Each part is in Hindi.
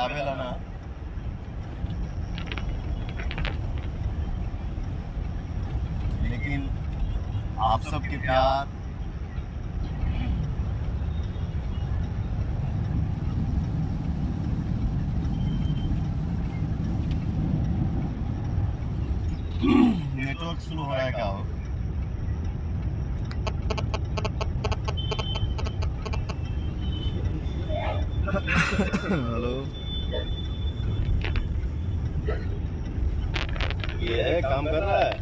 आवेला ना, लेकिन आप सबके प्यार, नेटवर्क स्लो हो रहा है क्या हो? हेलो, ये है काम कर रहा है।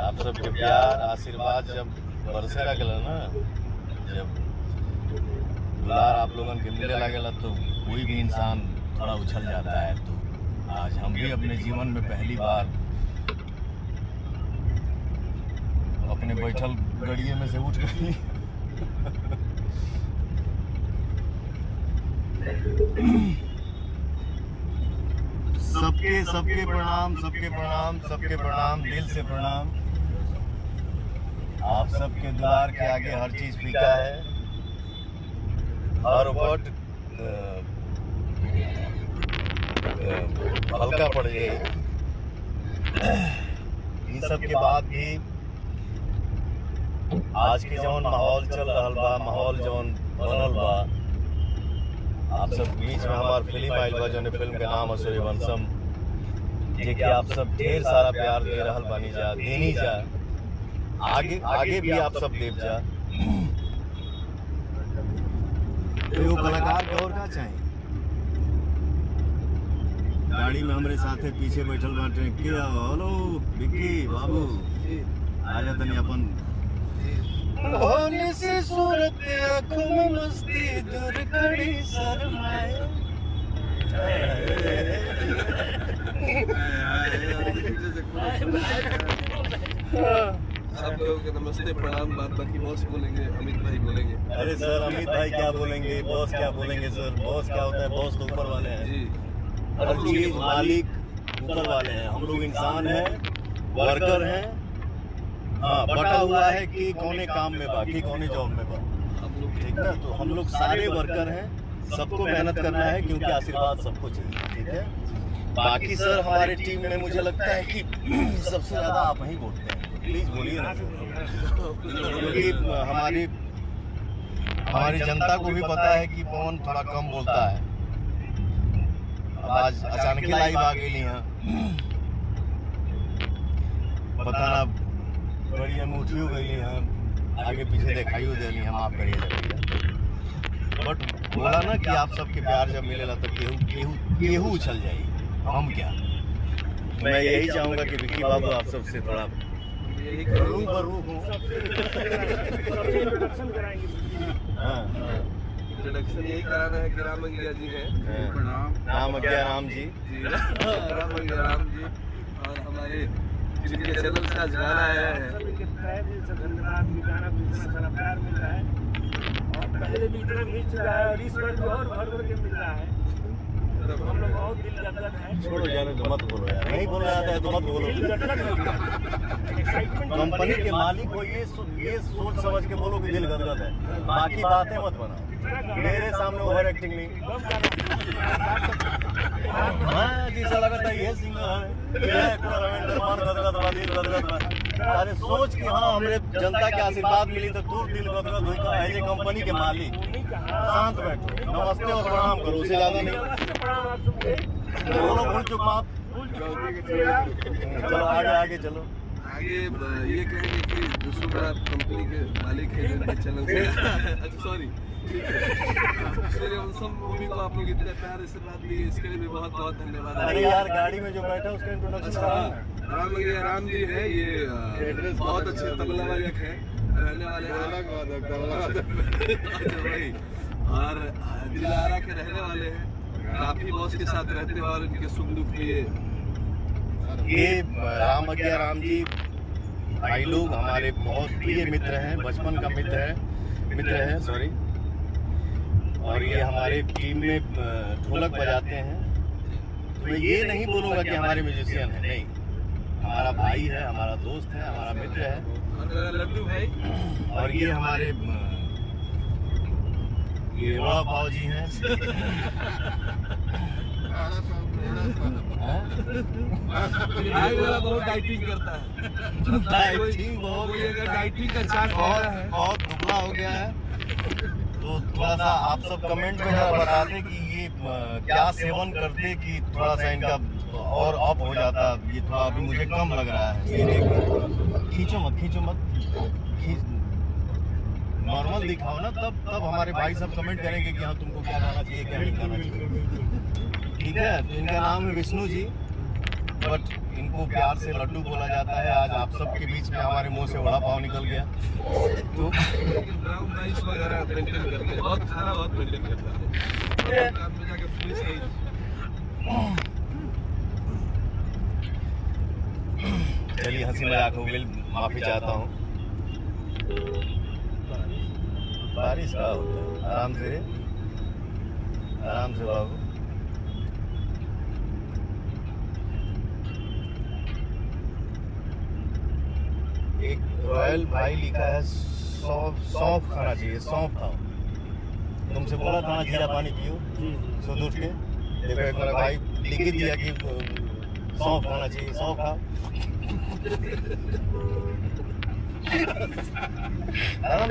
आप सबके प्यार आशीर्वाद जब बरसे लगेला ना, जब दुलार आप लोगन के मिले लगेला तो कोई भी इंसान थोड़ा उछल जाता है। तो आज हम भी अपने जीवन में पहली बार अपने बैठल गड़िए में से उठ गई। सबके प्रणाम, सबके प्रणाम, सबके प्रणाम, दिल से प्रणाम। आप सबके दुलार के आगे हर चीज फीका है। हर वर्ड हल्का पड़ गई। इन सब के बाद भी आज के जौन माहौल चल रहा बा, माहौल जौन बनल बा, आप सब बीच में हमार फिल्म आइल बा, जौन फिल्म के नाम है सूर्यवंशम, जे कि आप सब ढेर सारा प्यार दे रहल बानी जा, देनी जा, आगे भी आप सब देव जा। तो कलाकार के और का चाहिए? गाड़ी में हमारे साथे पीछे बैठल बाटे के, हेलो विक्की बाबू, आजा तनी अपन होने से सूरत आँखों में मस्ती दूर खड़ी शर्माए। सब लोगों के नमस्ते प्रणाम। बात बाकी बॉस बोलेंगे, अमित भाई बोलेंगे। अरे सर, अमित भाई क्या बोलेंगे, बॉस क्या बोलेंगे सर? बॉस क्या होता है? बॉस तो ऊपर वाले हैं जी, हर चीज मालिक ऊपर वाले हैं। हम लोग इंसान हैं, वर्कर हैं। हाँ, बटा हुआ है कि कौने काम में बा, कि कौने जॉब में बा, हम लोग ठीक ना? तो हम लोग सारे वर्कर हैं, सबको मेहनत करना है क्योंकि आशीर्वाद सबको चाहिए, ठीक है? बाकी सर हमारे टीम में मुझे लगता है कि सबसे ज्यादा आप ही बोलते हैं, प्लीज बोलिए ना, क्योंकि हमारी जनता को भी पता है कि पवन थोड़ा कम बोलता है। अब आज अचानक ही लाइव आ गई यहाँ, पता ना बड़ी हम उठी हो गई यहाँ, आगे पीछे दिखाई हो देनी, हम आप करिए। बट बोला ना कि आप सबके प्यार जब मिलेला तो केहू उछल जाई, हम क्या। मैं यही चाहूँगा कि विक्की बाबू आप सबसे थोड़ा यही रूह बरूह हूँ। हाँ, इंट्रोडक्शन यही कराना है कि राम अंगिया जी हैं। प्रणाम, राम अज्ञा राम जी। राम अंगिया राम जी, और हमारे जिनके चैनल से आज गाना आया है। सभी के तहे दिल से धन्यवाद। ये गाना भी इतना सारा प्यार मिल रहा है और पहले भी इतना मिल चुका है और इस बार भी और भर भर के मिल रहा है। हम लोग बहुत दिल गदगद है। छोड़ो जाने तो मत बोलो यार, नहीं बोलना आता है तो मत बोलो। दिल गदगद हो गया। एक्साइटमेंट कंपनी के मालिक को ये सोच समझ के बोलो कि दिल गदगद है, बाकी बातें मत बनाओ। मेरे सामने ओवर एक्टिंग नहीं। हाँ जी, ऐसा लगा था ये सिंगर है, मन गदगद बा, दिल गदगद बा। अरे सोच कि हाँ हमरे जनता के आशीर्वाद मिली तो तू दिल गदगद हुई का है। ये कंपनी के मालिक, शांत बैठो, नमस्ते और प्रणाम करो, उससे ज्यादा नहीं। बोलो भूल चुक माफ। चलो आगे चलो। आगे ये कहेंगे कि दूसरों बड़ा कंपनी के मालिक है जिनके चैनल से सॉरी सूर्यवंशम मूवी को आप लोग इतने प्यार से बात दिए, इसके लिए भी बहुत बहुत धन्यवाद। अरे यार, गाड़ी में जो बैठा उसका इंट्रोडक्शन राम अंगिया राम जी है, ये बहुत अच्छे तबला वादक है, रहने वाले भाई और दिलारा के रहने वाले हैं। काफी बॉस के साथ रहते हैं और इनके सुख दुख में ये राम अज्ञा राम जी भाई लोग हमारे बहुत प्रिय मित्र हैं, बचपन का मित्र है सॉरी। और ये हमारे टीम में ढोलक बजाते हैं। तो मैं ये नहीं बोलूँगा कि हमारे म्यूजिशियन है, नहीं, हमारा भाई है, हमारा दोस्त है, हमारा मित्र है। और मेरा लड्डू भाई, और ये हमारे ये वड़ा पाव जी हैं। भाई वाला बहुत डाइटिंग करता है। डाइटिंग बहुत कोई अगर डाइटिंग का चार्ट बहुत है बहुत दुबला हो गया है। तो थोड़ा सा आप सब कमेंट में जरा बता दें कि ये क्या सेवन करते कि थोड़ा सा इनका और अप हो जाता। ये थोड़ा अभी मुझे कम लग रहा है। ये देखो, खींचो मत नॉर्मल दिखाओ ना, तब हमारे भाई सब कमेंट करेंगे कि हाँ तुमको क्या खाना चाहिए क्या नहीं खाना चाहिए। ठीक है, तो इनका नाम है विष्णु जी, बट इनको प्यार से लड्डू बोला जाता है। आज आप सबके बीच में हमारे मुंह से वड़ा पाव निकल गया। तो ब्राउन राइस वगैरह मेंटेन करते हैं, बहुत खाना बहुत मेंटेन करता है। काम में जाके फ्री सही। चलिए, हंसी मजाक हो गई, माफी चाहता हूँ। बारिश का होता है, आराम से बाबू। एक रॉयल भाई लिखा है सौंफ खाना चाहिए, सौंफ खाओ। तुमसे बोला था ना जीरा पानी पियो सुबह उठ के। देखो एक मेरा भाई लिख ही दिया कि सौंफ खाना चाहिए, सौंफ खाओ। आराम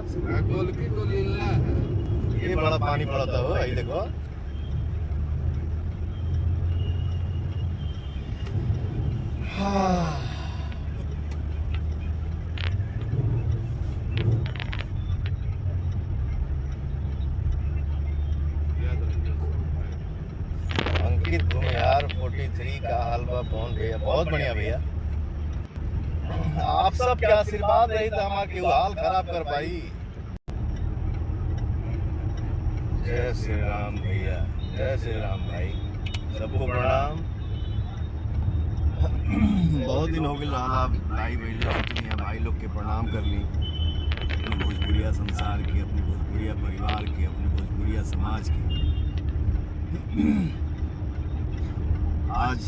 से। गोलकी को लीला है। ये बड़ा पानी पड़ता हो, आई देखो। हाँ। अंकित भूमिहार 43 का हलवा पहुंच भैया, बहुत बढ़िया भैया। आप सब क्या आशीर्वाद रही था हमारे क्यों हाल खराब कर पाई। जय श्री राम भैया, जय श्री राम भाई, सबको प्रणाम। बहुत दिन हो गए लाइव भाई लोग के प्रणाम कर ली। अपने भोजपुरिया संसार की, अपने भोजपुरिया परिवार की, अपने भोजपुरिया समाज की। आज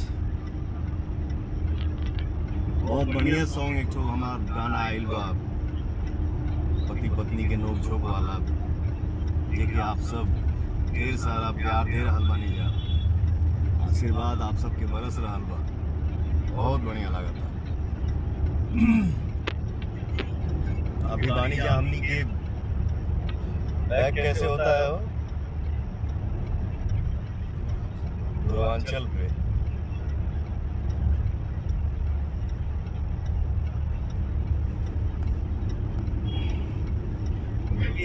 बहुत बढ़िया सॉन्ग एक ठो हमार गाना आइल बा, पति पत्नी के नोक झोंक वाला, जेके आप सब ढेर सारा प्यार दे रहल बानी जा, आशीर्वाद आप सबके बरस रहल बा, बहुत बढ़िया लगा था। अभी बानी जा हमनी के बैग कैसे होता है वो पूर्वांचल पे।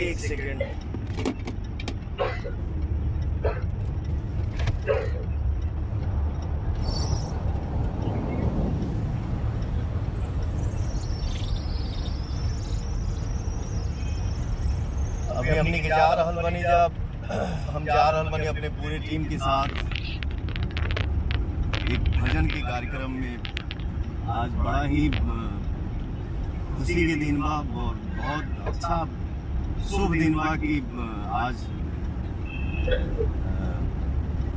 एक सेकेंड, अभी हमने के जा रहल बनी, जब हम जा रहल बनी अपने पूरी टीम के साथ एक भजन के कार्यक्रम में। आज बड़ा ही खुशी के दिन बा, बहुत अच्छा शुभ दिन बा कि आज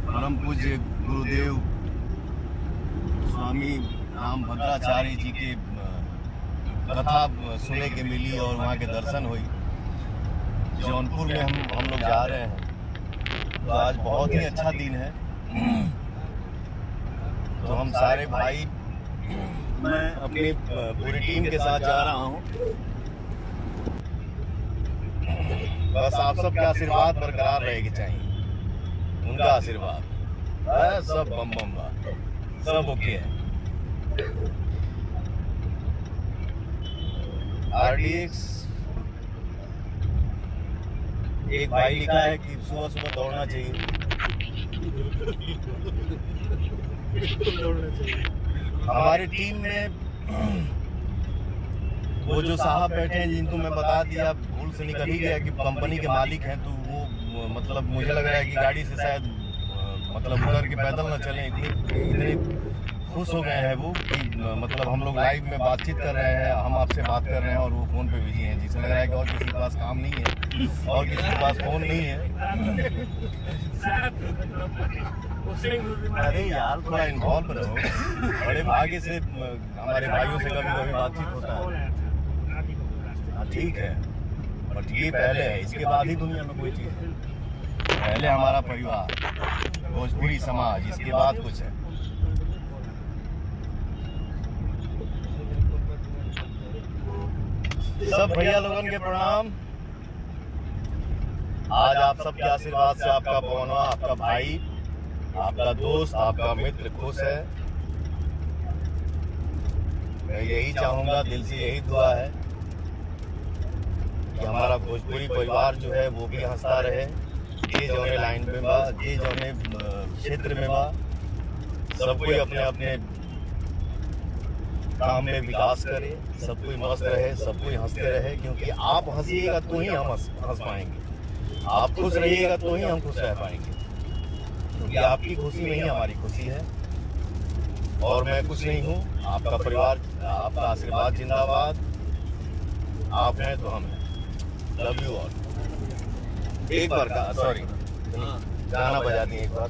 परम पूज्य गुरुदेव स्वामी रामभद्राचार्य जी के कथा सुने के मिली और वहाँ के दर्शन हुई। जौनपुर में हम लोग जा रहे हैं, तो आज बहुत ही अच्छा दिन है। तो हम सारे भाई, मैं अपनी पूरी टीम के साथ जा रहा हूँ। बस आप सबका आशीर्वाद बरकरार रहेगी चाहिए, उनका आशीर्वाद। सब बम बम बा, सब ओके है। RDX एक भाई लिखा है कि सुबह सुबह दौड़ना चाहिए। हमारी टीम में वो जो साहब बैठे हैं, जिनको मैं बता दिया, भूल से निकल ही गया कि कंपनी के मालिक हैं, तो वो मतलब मुझे लग रहा है कि गाड़ी से शायद मतलब उतर के पैदल न चलें। इतने खुश हो गए हैं वो कि मतलब हम लोग लाइव में बातचीत कर रहे हैं, हम आपसे बात कर रहे हैं और वो फ़ोन पे बिजी हैं, जिससे लग रहा है कि और किसी के पास काम नहीं है और किसी के पास फ़ोन नहीं है। अरे यार, थोड़ा इन्वॉल्व रहो। बड़े भाग्य से हमारे भाइयों से कभी कभी बातचीत होता है। हाँ ठीक है, बट ये पहले है, इसके बाद ही दुनिया में कोई चीज़ है। पहले हमारा परिवार, भोजपुरी समाज, इसके बाद कुछ है। सब भैया लोगन के प्रणाम। आज आप सबके आशीर्वाद से आपका पवनवा, आपका भाई, आपका दोस्त, आपका मित्र खुश है। मैं यही चाहूंगा, दिल से यही दुआ है कि हमारा भोजपुरी परिवार जो है वो भी हंसता रहे। ये जौने लाइन में बा, ये जौने क्षेत्र में बा, सब कोई अपने अपने काम में विकास करे, सब कोई मस्त रहे, सब कोई हंसते रहे। क्योंकि आप हंसिएगा तो ही हम हंस पाएंगे, आप खुश रहिएगा तो ही हम खुश रह पाएंगे। क्योंकि आपकी खुशी में ही हमारी खुशी है। और मैं कुछ नहीं हूँ, आपका परिवार, आपका आशीर्वाद जिंदाबाद। आप हैं तो हम हैं। Love you all. एक बार का सॉरी, गाना बजा दिए एक बार।